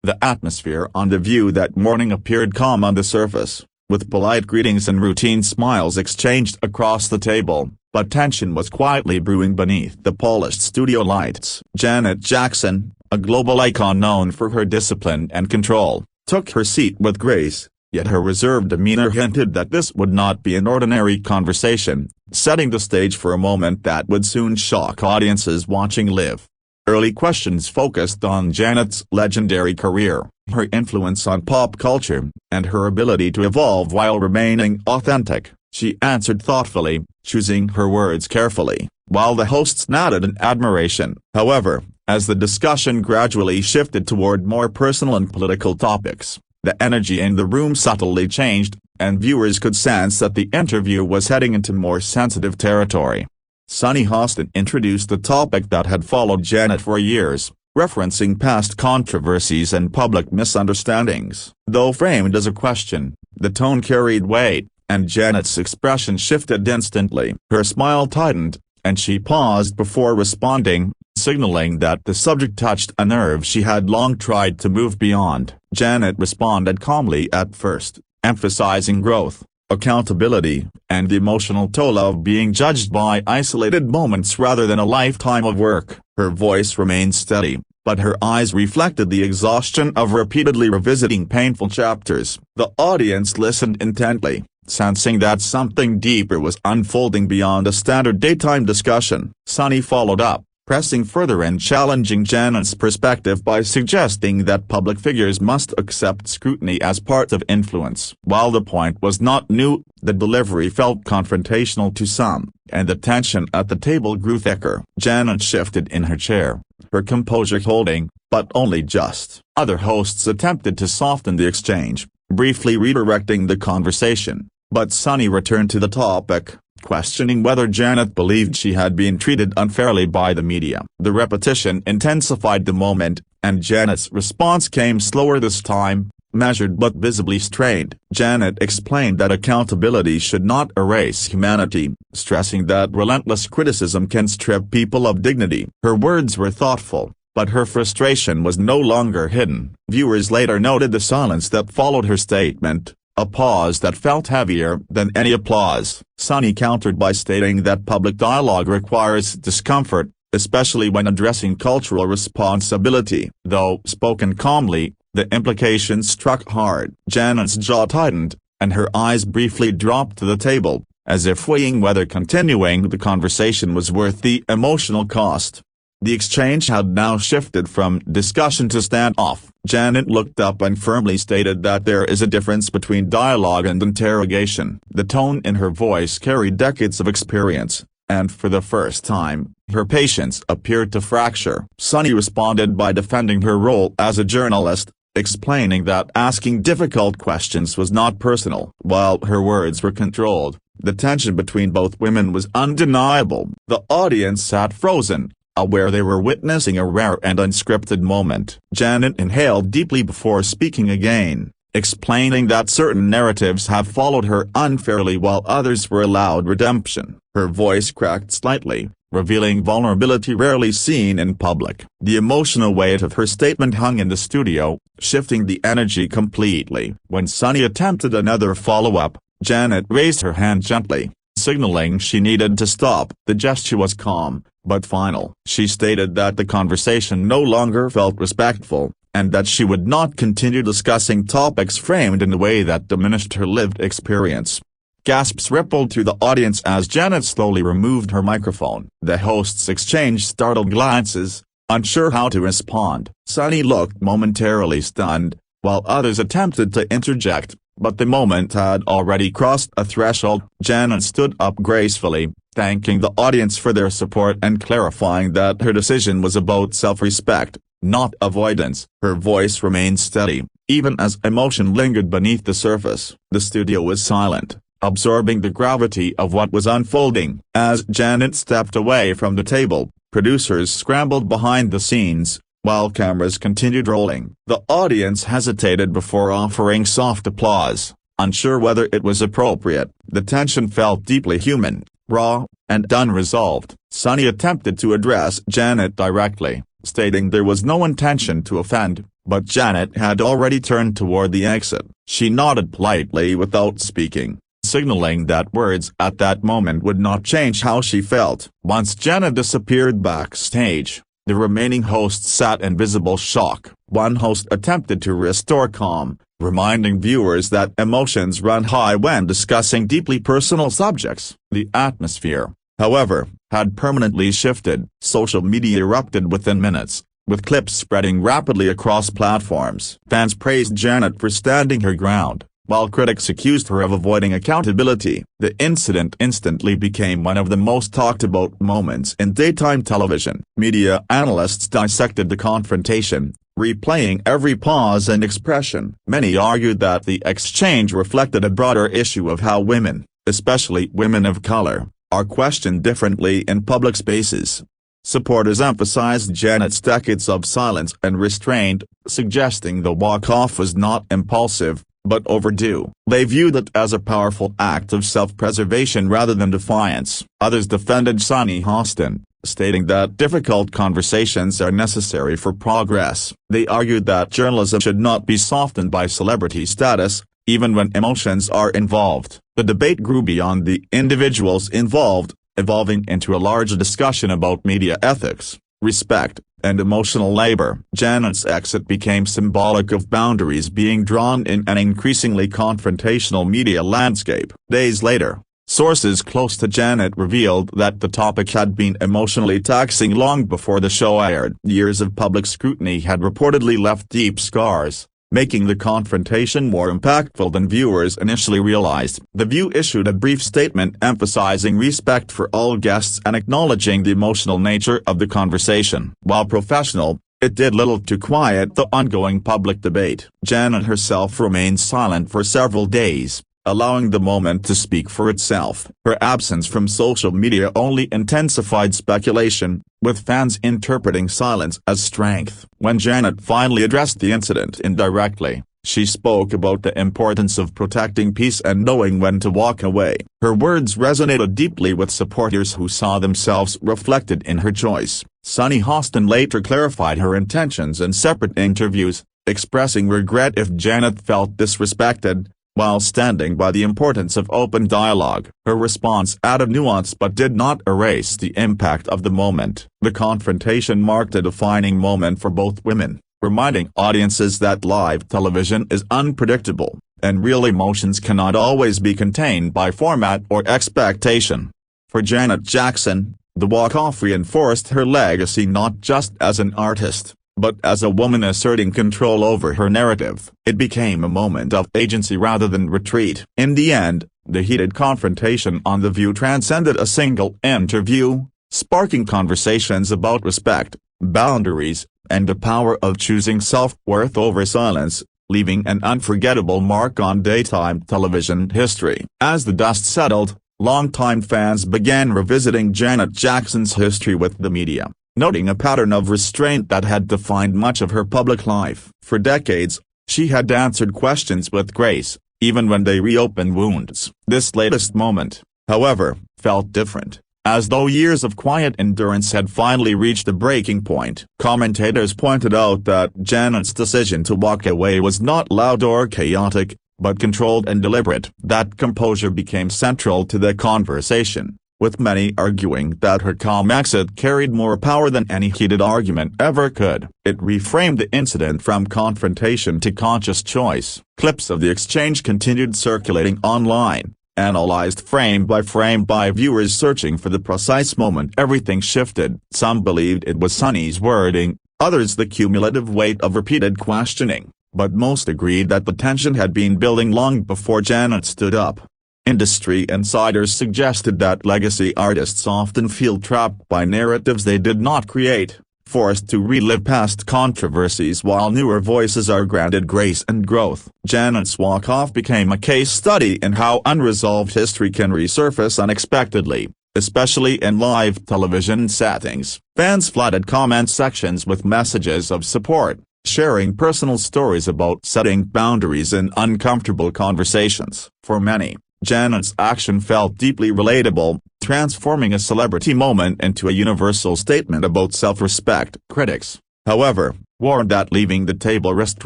The atmosphere on The View that morning appeared calm on the surface, with polite greetings and routine smiles exchanged across the table, but tension was quietly brewing beneath the polished studio lights. Janet Jackson, a global icon known for her discipline and control, took her seat with grace, yet her reserved demeanor hinted that this would not be an ordinary conversation, setting the stage for a moment that would soon shock audiences watching live. Early questions focused on Janet's legendary career, her influence on pop culture, and her ability to evolve while remaining authentic. She answered thoughtfully, choosing her words carefully, while the hosts nodded in admiration. However, as the discussion gradually shifted toward more personal and political topics, the energy in the room subtly changed, and viewers could sense that the interview was heading into more sensitive territory. Sunny Hostin introduced the topic that had followed Janet for years, referencing past controversies and public misunderstandings. Though framed as a question, the tone carried weight, and Janet's expression shifted instantly. Her smile tightened, and she paused before responding, signaling that the subject touched a nerve she had long tried to move beyond. Janet responded calmly at first, emphasizing growth, accountability, and the emotional toll of being judged by isolated moments rather than a lifetime of work. Her voice remained steady, but her eyes reflected the exhaustion of repeatedly revisiting painful chapters. The audience listened intently, sensing that something deeper was unfolding beyond a standard daytime discussion. Sunny followed up, pressing further and challenging Janet's perspective by suggesting that public figures must accept scrutiny as part of influence. While the point was not new, the delivery felt confrontational to some, and the tension at the table grew thicker. Janet shifted in her chair, her composure holding, but only just. Other hosts attempted to soften the exchange, briefly redirecting the conversation, but Sunny returned to the topic, questioning whether Janet believed she had been treated unfairly by the media. The repetition intensified the moment, and Janet's response came slower this time, measured but visibly strained. Janet explained that accountability should not erase humanity, stressing that relentless criticism can strip people of dignity. Her words were thoughtful, but her frustration was no longer hidden. Viewers later noted the silence that followed her statement, a pause that felt heavier than any applause. Sunny countered by stating that public dialogue requires discomfort, especially when addressing cultural responsibility. Though spoken calmly, the implication struck hard. Janet's jaw tightened, and her eyes briefly dropped to the table, as if weighing whether continuing the conversation was worth the emotional cost. The exchange had now shifted from discussion to standoff. Janet looked up and firmly stated that there is a difference between dialogue and interrogation. The tone in her voice carried decades of experience, and for the first time, her patience appeared to fracture. Sunny responded by defending her role as a journalist, explaining that asking difficult questions was not personal. While her words were controlled, the tension between both women was undeniable. The audience sat frozen, aware they were witnessing a rare and unscripted moment. Janet inhaled deeply before speaking again, explaining that certain narratives have followed her unfairly while others were allowed redemption. Her voice cracked slightly, revealing vulnerability rarely seen in public. The emotional weight of her statement hung in the studio, shifting the energy completely. When Sunny attempted another follow-up, Janet raised her hand gently, signaling she needed to stop. The gesture was calm, but final. She stated that the conversation no longer felt respectful, and that she would not continue discussing topics framed in a way that diminished her lived experience. Gasps rippled through the audience as Janet slowly removed her microphone. The hosts exchanged startled glances, unsure how to respond. Sunny looked momentarily stunned, while others attempted to interject, but the moment had already crossed a threshold. Janet stood up gracefully, thanking the audience for their support and clarifying that her decision was about self-respect, not avoidance. Her voice remained steady, even as emotion lingered beneath the surface. The studio was silent, absorbing the gravity of what was unfolding. As Janet stepped away from the table, producers scrambled behind the scenes, while cameras continued rolling. The audience hesitated before offering soft applause, unsure whether it was appropriate. The tension felt deeply human, raw, and unresolved. Sunny attempted to address Janet directly, stating there was no intention to offend, but Janet had already turned toward the exit. She nodded politely without speaking, signaling that words at that moment would not change how she felt. Once Janet disappeared backstage, the remaining hosts sat in visible shock. One host attempted to restore calm, reminding viewers that emotions run high when discussing deeply personal subjects. The atmosphere, however, had permanently shifted. Social media erupted within minutes, with clips spreading rapidly across platforms. Fans praised Janet for standing her ground, while critics accused her of avoiding accountability. The incident instantly became one of the most talked about moments in daytime television. Media analysts dissected the confrontation, replaying every pause and expression. Many argued that the exchange reflected a broader issue of how women, especially women of color, are questioned differently in public spaces. Supporters emphasized Janet's decades of silence and restraint, suggesting the walk-off was not impulsive, but overdue. They viewed it as a powerful act of self-preservation rather than defiance. Others defended Sunny Hostin, stating that difficult conversations are necessary for progress. They argued that journalism should not be softened by celebrity status, even when emotions are involved. The debate grew beyond the individuals involved, evolving into a larger discussion about media ethics, respect, and emotional labor. Janet's exit became symbolic of boundaries being drawn in an increasingly confrontational media landscape. Days later, sources close to Janet revealed that the topic had been emotionally taxing long before the show aired. Years of public scrutiny had reportedly left deep scars, making the confrontation more impactful than viewers initially realized. The View issued a brief statement emphasizing respect for all guests and acknowledging the emotional nature of the conversation. While professional, it did little to quiet the ongoing public debate. Janet herself remained silent for several days, allowing the moment to speak for itself. Her absence from social media only intensified speculation, with fans interpreting silence as strength. When Janet finally addressed the incident indirectly, she spoke about the importance of protecting peace and knowing when to walk away. Her words resonated deeply with supporters who saw themselves reflected in her choice. Sunny Hostin later clarified her intentions in separate interviews, expressing regret if Janet felt disrespected, while standing by the importance of open dialogue. Her response added nuance but did not erase the impact of the moment. The confrontation marked a defining moment for both women, reminding audiences that live television is unpredictable, and real emotions cannot always be contained by format or expectation. For Janet Jackson, the walk-off reinforced her legacy not just as an artist, but as a woman asserting control over her narrative. It became a moment of agency rather than retreat. In the end, the heated confrontation on The View transcended a single interview, sparking conversations about respect, boundaries, and the power of choosing self-worth over silence, leaving an unforgettable mark on daytime television history. As the dust settled, longtime fans began revisiting Janet Jackson's history with the media, noting a pattern of restraint that had defined much of her public life. For decades, she had answered questions with grace, even when they reopened wounds. This latest moment, however, felt different, as though years of quiet endurance had finally reached a breaking point. Commentators pointed out that Janet's decision to walk away was not loud or chaotic, but controlled and deliberate. That composure became central to the conversation, with many arguing that her calm exit carried more power than any heated argument ever could. It reframed the incident from confrontation to conscious choice. Clips of the exchange continued circulating online, analyzed frame by viewers searching for the precise moment everything shifted. Some believed it was Sunny's wording, others the cumulative weight of repeated questioning, but most agreed that the tension had been building long before Janet stood up. Industry insiders suggested that legacy artists often feel trapped by narratives they did not create, forced to relive past controversies while newer voices are granted grace and growth. Janet's walk-off became a case study in how unresolved history can resurface unexpectedly, especially in live television settings. Fans flooded comment sections with messages of support, sharing personal stories about setting boundaries in uncomfortable conversations. For many, Janet's action felt deeply relatable, transforming a celebrity moment into a universal statement about self-respect. Critics, however, warned that leaving the table risked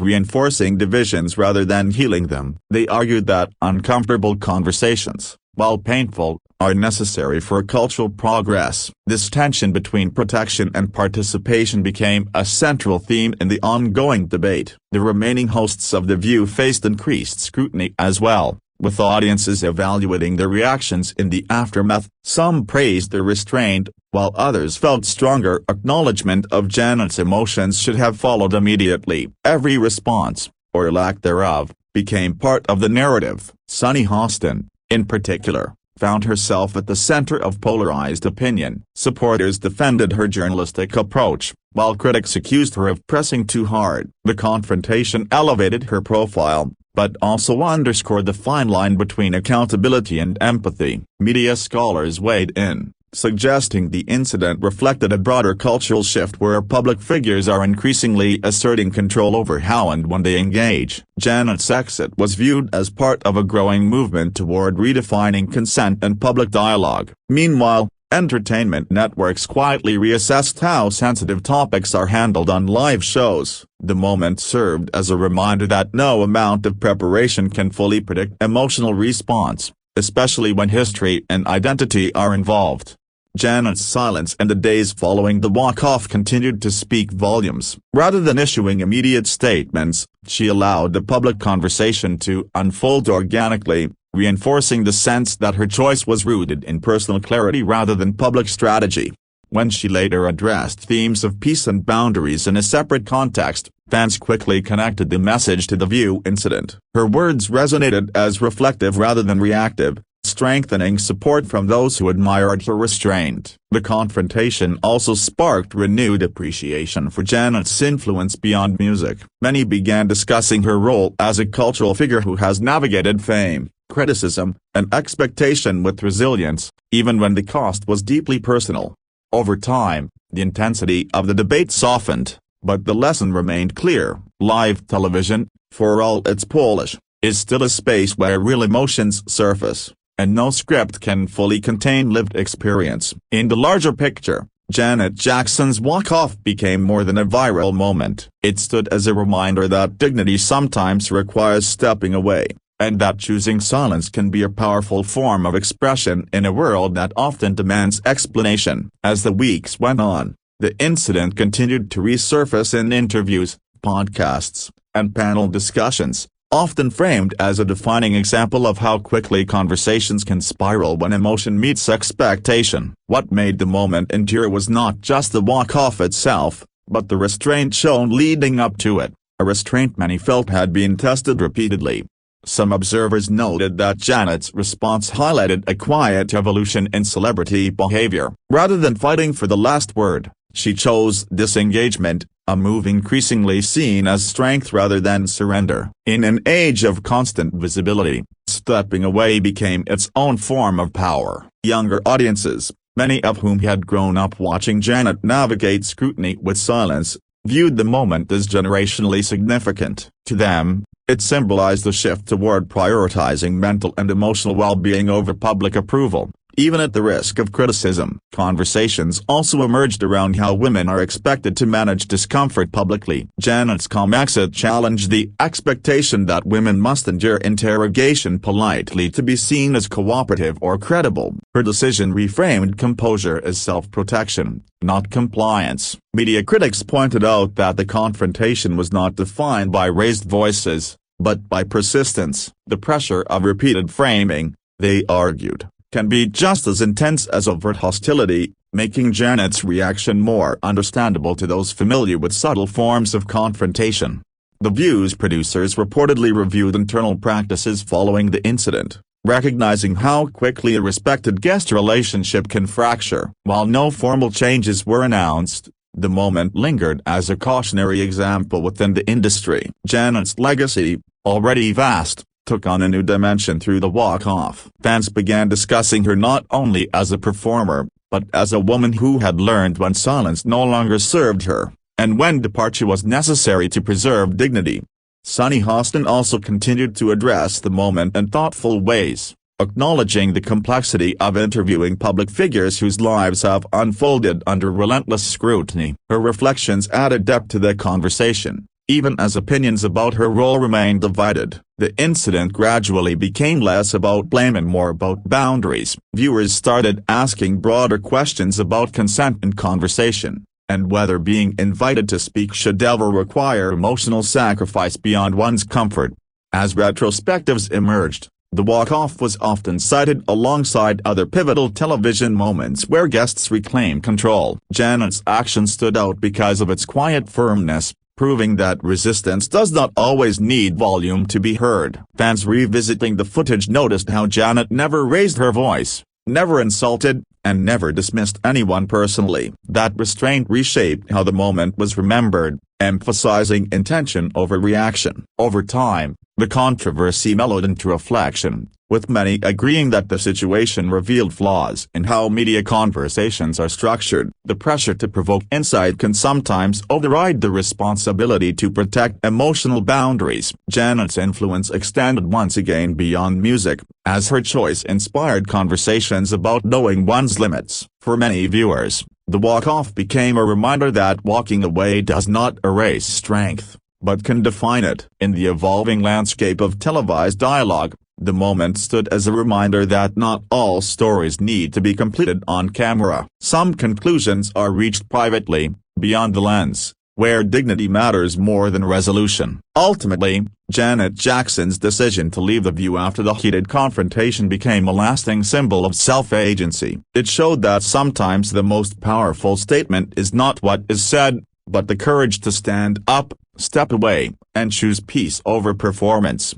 reinforcing divisions rather than healing them. They argued that uncomfortable conversations, while painful, are necessary for cultural progress. This tension between protection and participation became a central theme in the ongoing debate. The remaining hosts of The View faced increased scrutiny as well, with audiences evaluating their reactions in the aftermath. Some praised their restraint, while others felt stronger acknowledgement of Janet's emotions should have followed immediately. Every response, or lack thereof, became part of the narrative. Sunny Hostin, in particular, found herself at the center of polarized opinion. Supporters defended her journalistic approach, while critics accused her of pressing too hard. The confrontation elevated her profile, but also underscored the fine line between accountability and empathy. Media scholars weighed in, suggesting the incident reflected a broader cultural shift where public figures are increasingly asserting control over how and when they engage. Janet's exit was viewed as part of a growing movement toward redefining consent and public dialogue. Meanwhile, entertainment networks quietly reassessed how sensitive topics are handled on live shows. The moment served as a reminder that no amount of preparation can fully predict emotional response, especially when history and identity are involved. Janet's silence and the days following the walk-off continued to speak volumes. Rather than issuing immediate statements, she allowed the public conversation to unfold organically, reinforcing the sense that her choice was rooted in personal clarity rather than public strategy. When she later addressed themes of peace and boundaries in a separate context, fans quickly connected the message to the View incident. Her words resonated as reflective rather than reactive, strengthening support from those who admired her restraint. The confrontation also sparked renewed appreciation for Janet's influence beyond music. Many began discussing her role as a cultural figure who has navigated fame, criticism, and expectation with resilience, even when the cost was deeply personal. Over time, the intensity of the debate softened, but the lesson remained clear. Live television, for all its polish, is still a space where real emotions surface, and no script can fully contain lived experience. In the larger picture, Janet Jackson's walk-off became more than a viral moment. It stood as a reminder that dignity sometimes requires stepping away, and that choosing silence can be a powerful form of expression in a world that often demands explanation. As the weeks went on, the incident continued to resurface in interviews, podcasts, and panel discussions, often framed as a defining example of how quickly conversations can spiral when emotion meets expectation. What made the moment endure was not just the walk-off itself, but the restraint shown leading up to it, a restraint many felt had been tested repeatedly. Some observers noted that Janet's response highlighted a quiet evolution in celebrity behavior. Rather than fighting for the last word, she chose disengagement, a move increasingly seen as strength rather than surrender. In an age of constant visibility, stepping away became its own form of power. Younger audiences, many of whom had grown up watching Janet navigate scrutiny with silence, viewed the moment as generationally significant. To them, it symbolized a shift toward prioritizing mental and emotional well-being over public approval, even at the risk of criticism. Conversations also emerged around how women are expected to manage discomfort publicly. Janet's calm exit challenged the expectation that women must endure interrogation politely to be seen as cooperative or credible. Her decision reframed composure as self-protection, not compliance. Media critics pointed out that the confrontation was not defined by raised voices, but by persistence. The pressure of repeated framing, they argued, can be just as intense as overt hostility, making Janet's reaction more understandable to those familiar with subtle forms of confrontation. The View's producers reportedly reviewed internal practices following the incident, recognizing how quickly a respected guest relationship can fracture. While no formal changes were announced, the moment lingered as a cautionary example within the industry. Janet's legacy, already vast, took on a new dimension through the walk-off. Fans began discussing her not only as a performer, but as a woman who had learned when silence no longer served her, and when departure was necessary to preserve dignity. Sunny Hostin also continued to address the moment in thoughtful ways, Acknowledging the complexity of interviewing public figures whose lives have unfolded under relentless scrutiny. Her reflections added depth to the conversation, even as opinions about her role remained divided. The incident gradually became less about blame and more about boundaries. Viewers started asking broader questions about consent in conversation, and whether being invited to speak should ever require emotional sacrifice beyond one's comfort. As retrospectives emerged, the walk-off was often cited alongside other pivotal television moments where guests reclaimed control. Janet's action stood out because of its quiet firmness, proving that resistance does not always need volume to be heard. Fans revisiting the footage noticed how Janet never raised her voice, never insulted, and never dismissed anyone personally. That restraint reshaped how the moment was remembered, emphasizing intention over reaction. Over time, the controversy mellowed into reflection, with many agreeing that the situation revealed flaws in how media conversations are structured. The pressure to provoke insight can sometimes override the responsibility to protect emotional boundaries. Janet's influence extended once again beyond music, as her choice inspired conversations about knowing one's limits. For many viewers, the walk-off became a reminder that walking away does not erase strength, but can define it. In the evolving landscape of televised dialogue, the moment stood as a reminder that not all stories need to be completed on camera. Some conclusions are reached privately, beyond the lens, where dignity matters more than resolution. Ultimately, Janet Jackson's decision to leave The View after the heated confrontation became a lasting symbol of self-agency. It showed that sometimes the most powerful statement is not what is said, but the courage to stand up, step away, and choose peace over performance.